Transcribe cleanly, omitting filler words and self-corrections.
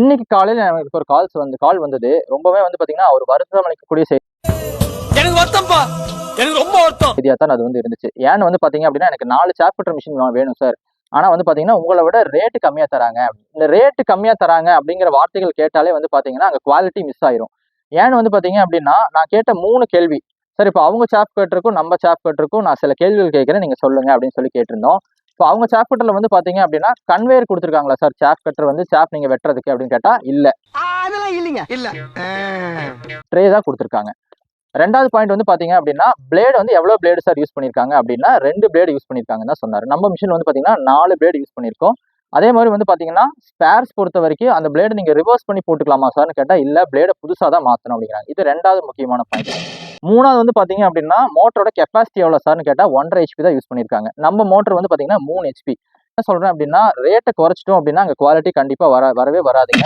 இன்னைக்கு காலையில எனக்கு ஒரு கால் வந்தது. ரொம்பவே வந்து பாத்தீங்கன்னா ஒரு வருத்தம் அளிக்கக்கூடிய எனக்கு வருத்தம்ப்பா, எனக்கு ரொம்ப வருத்தம் செய்தியா தான் அது வந்து இருந்துச்சு. ஏன்னு வந்து பாத்தீங்க அப்படின்னா, எனக்கு 4 சாப்டர் மிஷின் வேணும் சார். ஆனா வந்து பாத்தீங்கன்னா, உங்கள விட ரேட் கம்மியா தராங்க. இந்த ரேட் கம்மியா தராங்க அப்படிங்கிற வார்த்தைகள் கேட்டாலே வந்து பாத்தீங்கன்னா, அங்க குவாலிட்டி மிஸ் ஆயிரும். ஏன்னு வந்து பாத்தீங்க அப்படின்னா, நான் கேட்ட 3 கேள்வி. சார் இப்ப அவங்க சாப்டருக்கும் நம்ம சாப்டருக்கும் நான் சில கேள்விகள் கேட்கிறேன். நீங்க சொல்லுங்க அப்படின்னு சொல்லி கேட்டிருந்தோம். இப்போ அவங்க சாப்டர்ல வந்து பாத்தீங்க அப்படின்னா, கன்வேயர் குடுத்துருக்காங்களா சார் சாப் கட்டர் வந்து சாப் நீங்க வெட்டுறதுக்கு அப்படின்னு கேட்டா, இல்ல. அதெல்லாம் இல்லைங்க. இல்ல ட்ரே தான் குடுத்துருக்காங்க. 2வது பாயிண்ட் வந்து பாத்தீங்க அப்படின்னா, பிளேடு வந்து எவ்வளவு பிளேடு சார் யூஸ் பண்ணிருக்காங்க அப்படின்னா, 2 பிளேடு யூஸ் பண்ணிருக்காங்கன்னு தான் சொன்னாரு. நம்ம மிஷின் வந்து பாத்தீங்கன்னா 4 பிளேடு யூஸ் பண்ணிருக்கோம். அதே மாதிரி வந்து பாத்தீங்கன்னா, ஸ்பேர்ஸ் பொறுத்த வரைக்கும் அந்த பிளேடு நீங்க ரிவர்ஸ் பண்ணி போட்டுக்கலாமா சார்ன்னு கேட்டா, இல்ல பிளேட புதுசா தான் மாத்தணும் அப்படிங்கிறாங்க. இது 2வது முக்கியமான பாயிண்ட். 3வது வந்து பாத்தீங்க அப்படின்னா, மோட்டரோட கெப்பாசிட்டி எவ்வளவு சார்ன்னு கேட்டா 1.5 HP தான் யூஸ் பண்ணிருக்காங்க. நம்ம மோட்டர் வந்து பாத்தீங்கன்னா 3 HP. என்ன சொல்றேன் அப்படின்னா, ரேட்டை குறைச்சிட்டோம் அப்படின்னா, அங்க குவாலிட்டி கண்டிப்பா வரவே வராதுங்க.